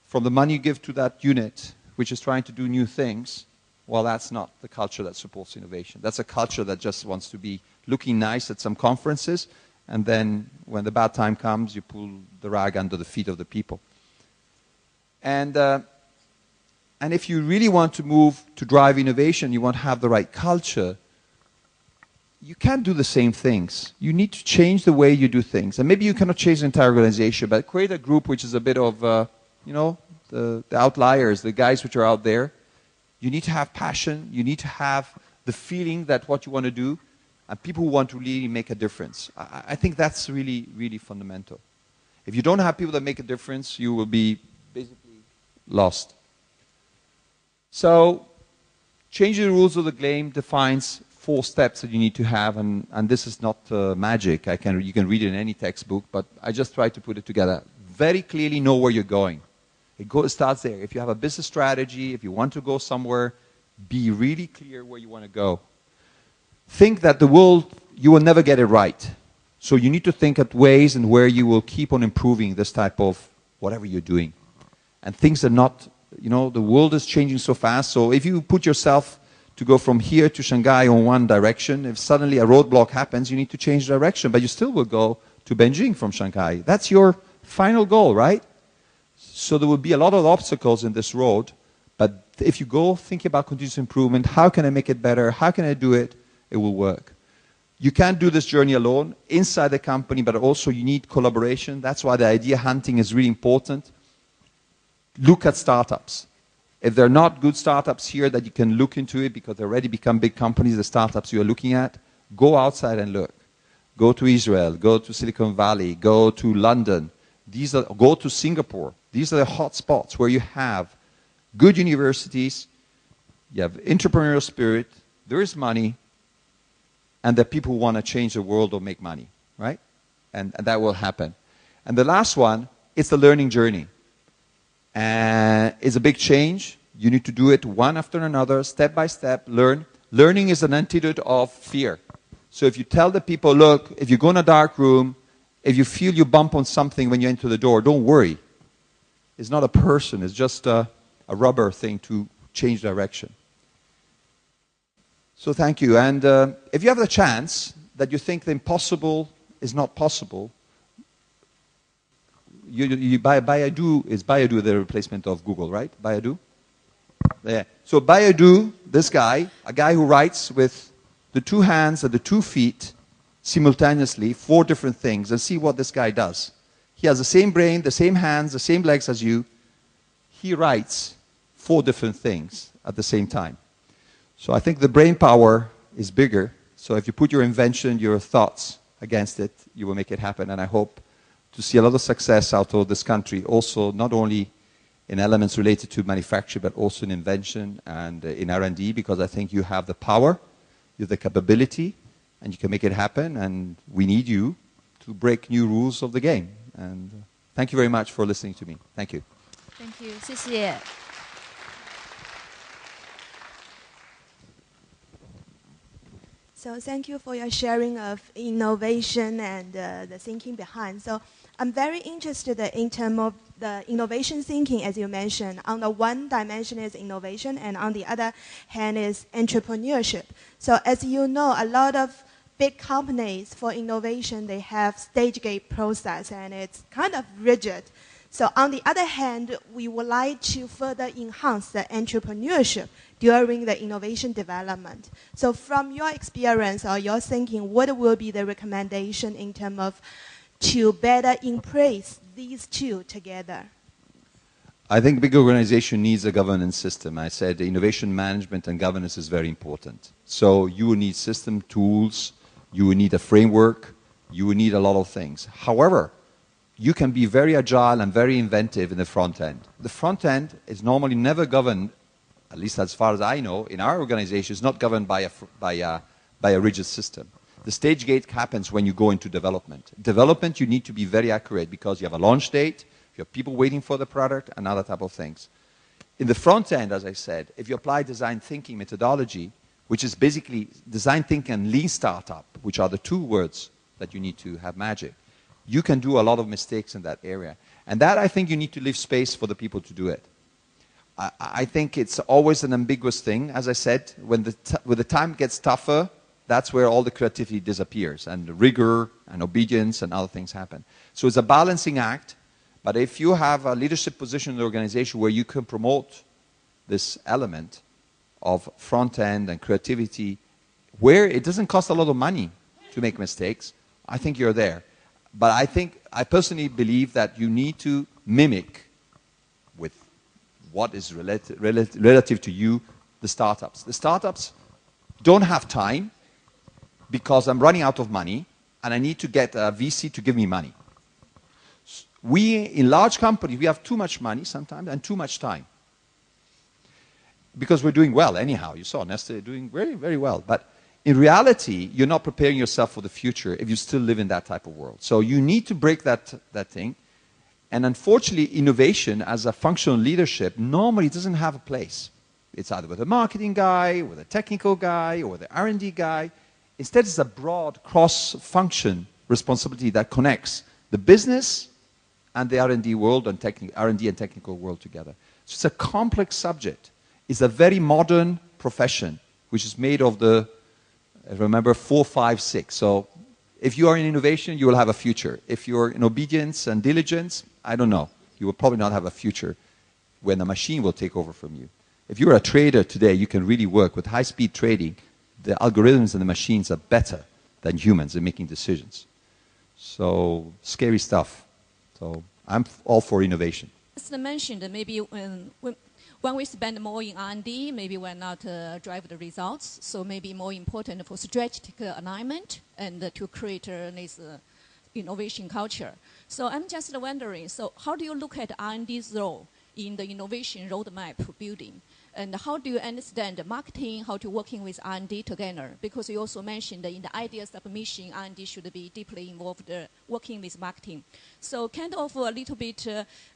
from the money you give to that unit, which is trying to do new things, well, that's not the culture that supports innovation. That's a culture that just wants to be looking nice at some conferences, and then when the bad time comes, you pull the rug under the feet of the people. And if you really want to move to drive innovation, you want to have the right culture, you can't do the same things. You need to change the way you do things. And maybe you cannot change the entire organization, but create a group which is a bit of, you know, the outliers, the guys which are out there. You need to have passion. You need to have the feeling that what you want to do, and people who want to really make a difference. I think that's really, really fundamental. If you don't have people that make a difference, you will be basically lost. So, changing the rules of the game defines 4 steps that you need to have, and this is not magic. You can read it in any textbook, but I just try to put it together. Very clearly know where you're going. It starts there. If you have a business strategy, if you want to go somewhere, be really clear where you want to go. Think that the world, you will never get it right. So you need to think at ways and where you will keep on improving this type of whatever you're doing. And things are not, you know, the world is changing so fast. So if you put yourself to go from here to Shanghai on one direction, if suddenly a roadblock happens, you need to change direction. But you still will go to Beijing from Shanghai. That's your final goal, right? So there will be a lot of obstacles in this road. But if you go thinking about continuous improvement, how can I make it better? How can I do it? It will work. You can't do this journey alone inside the company, but also you need collaboration. That's why the idea hunting is really important. Look at startups. If they're not good startups here that you can look into it because they already become big companies, the startups you are looking at, go outside and look. Go to Israel, go to Silicon Valley, go to London. Go to Singapore. These are the hot spots where you have good universities, you have entrepreneurial spirit, there is money, and the people who want to change the world or make money, right? And that will happen. And the last one, it's the learning journey. And it's a big change. You need to do it one after another, step by step, learn. Learning is an antidote of fear. So if you tell the people, look, if you go in a dark room, if you feel you bump on something when you enter the door, don't worry. It's not a person, it's just a rubber thing to change direction. So thank you. And if you have the chance that you think the impossible is not possible, Baidu is Baidu the replacement of Google, right? Baidu? Yeah. So Baidu, this guy, a guy who writes with the 2 hands and the 2 feet simultaneously 4 different things, and see what this guy does. He has the same brain, the same hands, the same legs as you. He writes 4 different things at the same time. So I think the brain power is bigger. So if you put your invention, your thoughts against it, you will make it happen. And I hope to see a lot of success out of this country, also not only in elements related to manufacturing, but also in invention and in R&D, because I think you have the power, you have the capability, and you can make it happen. And we need you to break new rules of the game. And thank you very much for listening to me. Thank you. Thank you. 谢谢. So thank you for your sharing of innovation and the thinking behind. So I'm very interested in terms of the innovation thinking, as you mentioned. On the one dimension is innovation, and on the other hand is entrepreneurship. So as you know, a lot of big companies for innovation, they have stage gate process, and it's kind of rigid. So on the other hand, we would like to further enhance the entrepreneurship during the innovation development. So from your experience or your thinking, what will be the recommendation in terms of to better embrace these 2 together? I think big organization needs a governance system. I said innovation management and governance is very important. So you will need system tools, you will need a framework, you will need a lot of things. However, you can be very agile and very inventive in the front end. The front end is normally never governed, at least as far as I know, in our organization, is not governed by a rigid system. The stage gate happens when you go into development. Development, you need to be very accurate because you have a launch date, you have people waiting for the product, and other type of things. In the front end, as I said, if you apply design thinking methodology, which is basically design thinking and lean startup, which are the 2 words that you need to have magic, you can do a lot of mistakes in that area. And that, I think, you need to leave space for the people to do it. I think it's always an ambiguous thing. As I said, when the time gets tougher, that's where all the creativity disappears, and the rigor and obedience and other things happen. So it's a balancing act, But if you have a leadership position in the organization where you can promote this element of front end and creativity, where it doesn't cost a lot of money to make mistakes, I think you're there. But I personally believe that you need to mimic with what is relative to you, the startups. The startups don't have time because I'm running out of money and I need to get a VC to give me money. We, in large companies, we have too much money sometimes and too much time. Because we're doing well anyhow. You saw Nestle doing very, very well. But in reality, you're not preparing yourself for the future if you still live in that type of world. So you need to break that thing. And unfortunately, innovation as a functional leadership normally doesn't have a place. It's either with a marketing guy, with a technical guy, or with an R&D guy. Instead, it's a broad cross-function responsibility that connects the business and the R&D world and R&D and technical world together. So it's a complex subject. It's a very modern profession, which is made of the, remember, 4, 5, 6. So if you are in innovation, you will have a future. If you're in obedience and diligence, I don't know. You will probably not have a future when the machine will take over from you. If you're a trader today, you can really work with high-speed trading. The algorithms and the machines are better than humans in making decisions. So scary stuff. So I'm all for innovation. As I mentioned, maybe when we spend more in R&D, maybe we're not drive the results. So maybe more important for strategic alignment and to create this innovation culture. So I'm just wondering, so how do you look at R&D's role in the innovation roadmap building? And how do you understand marketing, how to working with R&D together? Because you also mentioned that in the idea submission, R&D should be deeply involved working with marketing. So kind of a little bit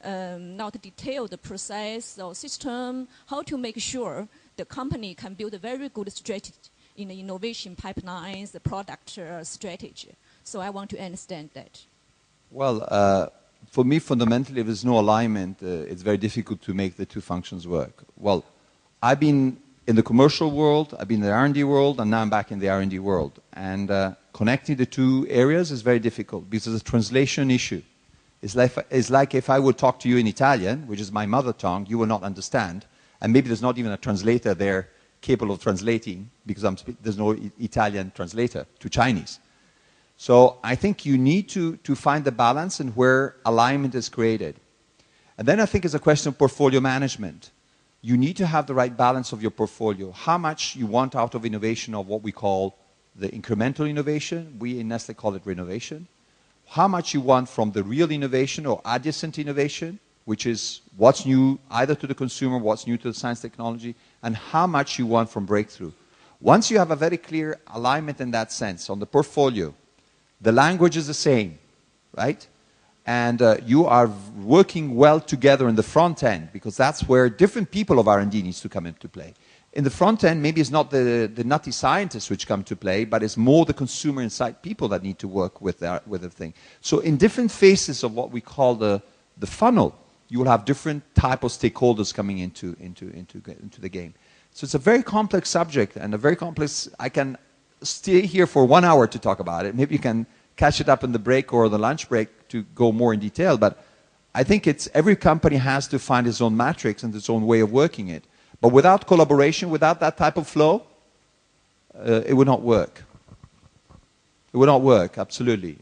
not detailed process or system, how to make sure the company can build a very good strategy in the innovation pipelines, the product strategy. So I want to understand that. Well, for me, fundamentally, if there's no alignment, it's very difficult to make the two functions work. Well, I've been in the commercial world, I've been in the R&D world, and now I'm back in the R&D world. And connecting the two areas is very difficult because it's a translation issue. It's like if I would talk to you in Italian, which is my mother tongue, you will not understand. And maybe there's not even a translator there capable of translating because there's no Italian translator to Chinese. So I think you need to find the balance and where alignment is created. And then I think it's a question of portfolio management. You need to have the right balance of your portfolio. How much you want out of innovation of what we call the incremental innovation. We in Nestle call it renovation. How much you want from the real innovation or adjacent innovation, which is what's new either to the consumer, what's new to the science technology, and how much you want from breakthrough. Once you have a very clear alignment in that sense on the portfolio, the language is the same, right? And you are working well together in the front end because that's where different people of R&D needs to come into play. In the front end, maybe it's not the nutty scientists which come to play, but it's more the consumer insight people that need to work with the thing. So in different phases of what we call the funnel, you will have different type of stakeholders coming into the game. So it's a very complex subject and a very complex. I can stay here for 1 hour to talk about it. Maybe you can catch it up in the break or the lunch break to go more in detail. But I think every company has to find its own matrix and its own way of working it. But without collaboration, without that type of flow, it would not work. It would not work, absolutely.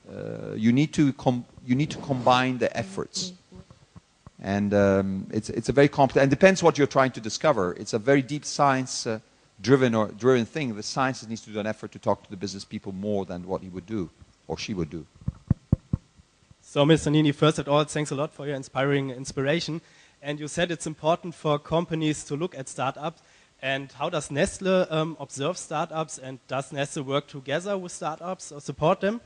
You need to combine the efforts. And it's a very complex, and it depends what you're trying to discover. It's a very deep science-driven thing. The scientist needs to do an effort to talk to the business people more than what he would do or she would do. So, Mr. Nannini, first of all, thanks a lot for your inspiration. And you said it's important for companies to look at startups. And how does Nestle observe startups? And does Nestle work together with startups or support them?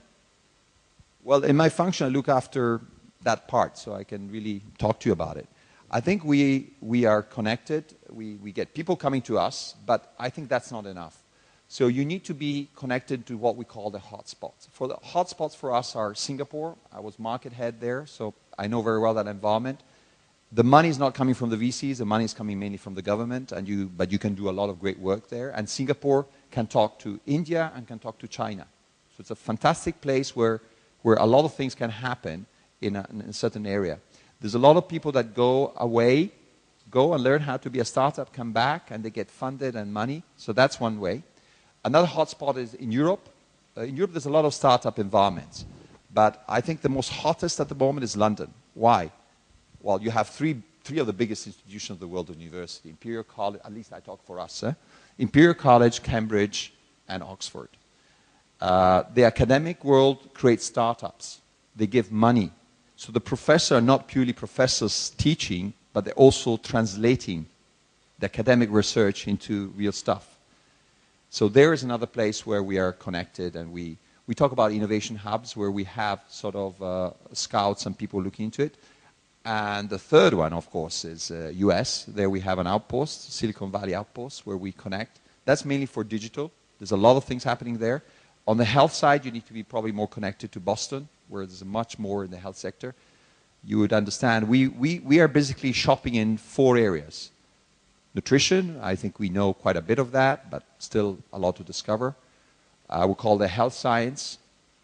Well, in my function, I look after that part, so I can really talk to you about it. I think we are connected. We get people coming to us, but I think that's not enough. So you need to be connected to what we call the hotspots. For the hotspots for us are Singapore. I was market head there, so I know very well that environment. The money is not coming from the VCs. The money is coming mainly from the government, but you can do a lot of great work there. And Singapore can talk to India and can talk to China. So it's a fantastic place where a lot of things can happen in a certain area. There's a lot of people that go away, go and learn how to be a startup, come back, and they get funded and money. So that's one way. Another hotspot is in Europe. In Europe, there's a lot of startup environments. But I think the most hottest at the moment is London. Why? Well, you have three of the biggest institutions of the world university. Imperial College, at least I talk for us. Imperial College, Cambridge, and Oxford. The academic world creates startups. They give money. So the professors are not purely professors teaching, but they're also translating the academic research into real stuff. So there is another place where we are connected, and we talk about innovation hubs where we have sort of scouts and people looking into it. And the third one, of course, is US. There we have an outpost, Silicon Valley outpost, where we connect. That's mainly for digital. There's a lot of things happening there. On the health side, you need to be probably more connected to Boston, where there's much more in the health sector. You would understand, we are basically shopping in 4 areas. Nutrition, I think we know quite a bit of that, but still a lot to discover. We call the health science,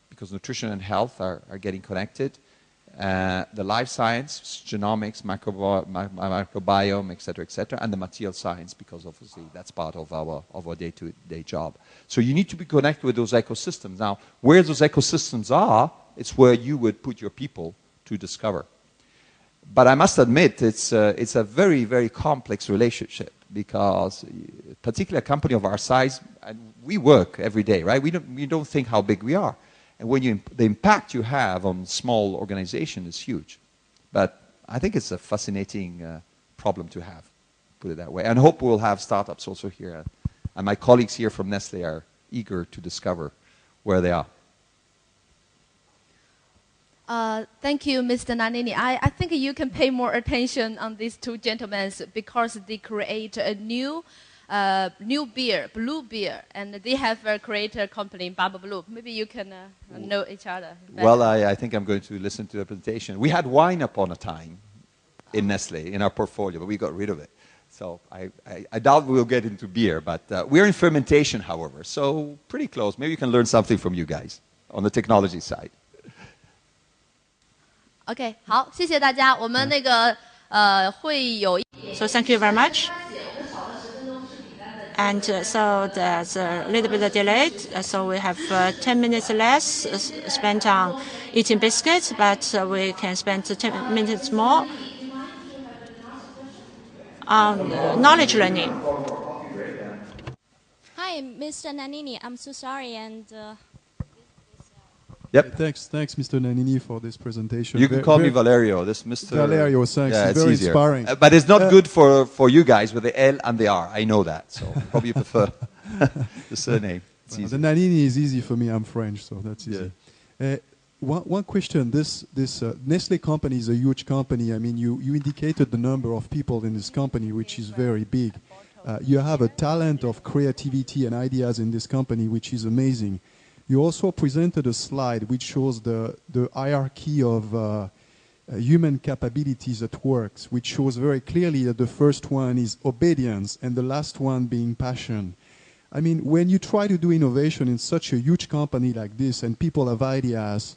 because nutrition and health are getting connected. The life science, genomics, microbiome, etc., and the material science, because obviously that's part of our day-to-day job. So you need to be connected with those ecosystems. Now, where those ecosystems are, it's where you would put your people to discover. But I must admit, it's a very, very complex relationship, because particularly a company of our size, and we work every day, right? We don't think how big we are. And when the impact you have on small organization is huge. But I think it's a fascinating problem to have, put it that way. And I hope we'll have startups also here. And my colleagues here from Nestle are eager to discover where they are. Thank you, Mr. Nannini. I think you can pay more attention on these 2 gentlemen, because they create a new beer, blue beer, and they have created a company, Baba Blue. Maybe you can know each other better. Well, I think I'm going to listen to the presentation. We had wine upon a time in Nestle, in our portfolio, but we got rid of it. So I doubt we'll get into beer, but we're in fermentation, however, so pretty close. Maybe you can learn something from you guys on the technology side. OK， 好，谢谢大家。我们那个会有。So thank you very much. And so there's a little bit of delay. So we have 10 minutes less spent on eating biscuits, but we can spend 10 minutes more on knowledge learning. Hi, Mr. Nannini. I'm so sorry, and Yep. Thanks, Mr. Nannini, for this presentation. You can call me Valerio. This Mr. Valerio, thanks. Yeah, it's very easier. inspiring. But it's not good for you guys with the L and the R. I know that. So probably you prefer the surname. The Nannini is easy for me. I'm French, so that's easy. Yeah. One question. This Nestle company is a huge company. I mean, you indicated the number of people in this company, which is very big. You have a talent of creativity and ideas in this company, which is amazing. You also presented a slide which shows the hierarchy of human capabilities at work, which shows very clearly that the first one is obedience and the last one being passion. I mean, when you try to do innovation in such a huge company like this and people have ideas,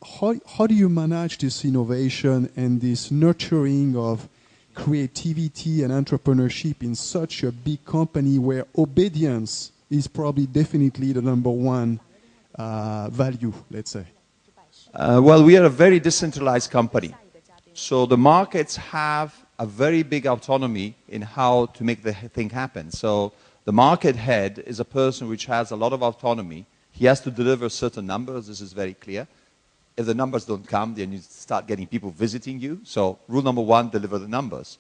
how do you manage this innovation and this nurturing of creativity and entrepreneurship in such a big company where obedience is probably definitely the number one value, let's say? Well, we are a very decentralized company. So the markets have a very big autonomy in how to make the thing happen. So the market head is a person which has a lot of autonomy. He has to deliver certain numbers. This is very clear. If the numbers don't come, then you start getting people visiting you. So rule number 1, deliver the numbers.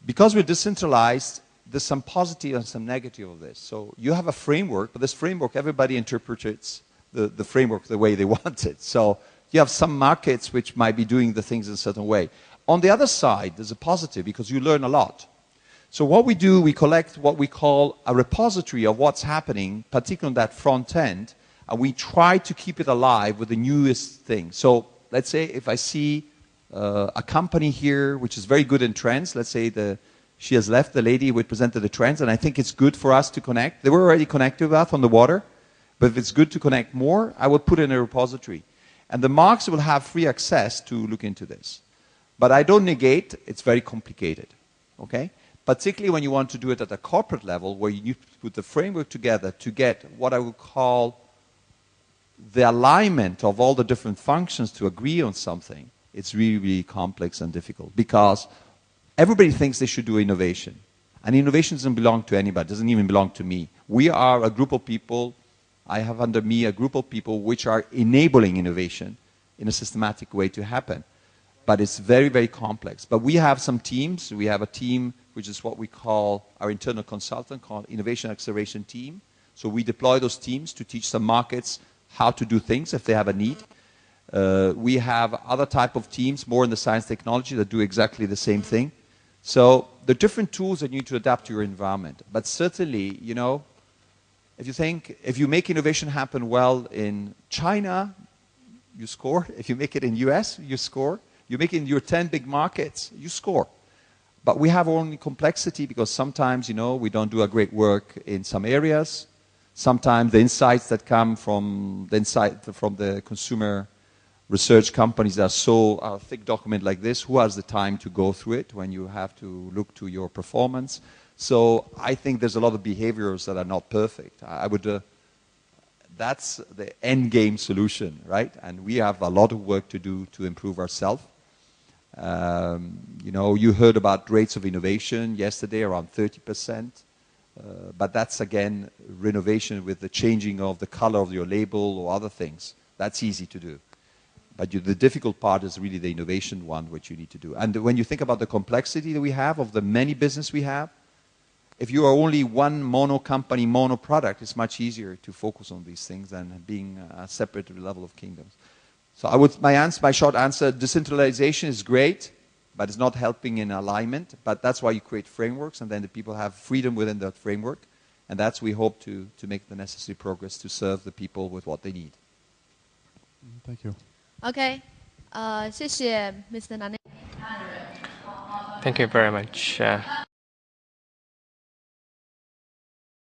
Because we're decentralized, there's some positive and some negative of this. So you have a framework, but this framework, everybody interprets the framework the way they want it. So you have some markets which might be doing the things in a certain way. On the other side, there's a positive, because you learn a lot. So what we do, we collect what we call a repository of what's happening, particularly on that front end, and we try to keep it alive with the newest thing. So let's say if I see a company here which is very good in trends, let's say she has left, the lady who presented the trends, and I think it's good for us to connect. They were already connected with us on the water, but if it's good to connect more, I will put it in a repository. And the marks will have free access to look into this. But I don't negate it's very complicated, okay? Particularly when you want to do it at a corporate level where you need to put the framework together to get what I would call the alignment of all the different functions to agree on something. It's really, really complex and difficult because everybody thinks they should do innovation. And innovation doesn't belong to anybody, doesn't even belong to me. We are a group of people, I have under me a group of people which are enabling innovation in a systematic way to happen. But it's very, very complex. But we have some teams. We have a team which is what we call our internal consultant called Innovation Acceleration Team. So we deploy those teams to teach some markets how to do things if they have a need. We have other type of teams, more in the science technology, that do exactly the same thing. So the different tools that you need to adapt to your environment. But certainly, you know, if you make innovation happen well in China, you score. If you make it in US, you score. You make it in your 10 big markets, you score. But we have only complexity because sometimes, you know, we don't do a great work in some areas. Sometimes the insights that come from the consumer research companies are so a thick document like this. Who has the time to go through it when you have to look to your performance? So I think there's a lot of behaviors that are not perfect. That's the end game solution, right? And we have a lot of work to do to improve ourselves. You know, you heard about rates of innovation yesterday, around 30%. But that's, again, renovation with the changing of the color of your label or other things. That's easy to do. But the difficult part is really the innovation one, which you need to do. And when you think about the complexity that we have of the many business we have, if you are only one mono company, mono product, it's much easier to focus on these things than being a separate level of kingdoms. So my short answer, decentralization is great, but it's not helping in alignment. But that's why you create frameworks, and then the people have freedom within that framework. And that's we hope to make the necessary progress to serve the people with what they need. Thank you. Okay. 谢谢 Mr. Nannini. Thank you very much.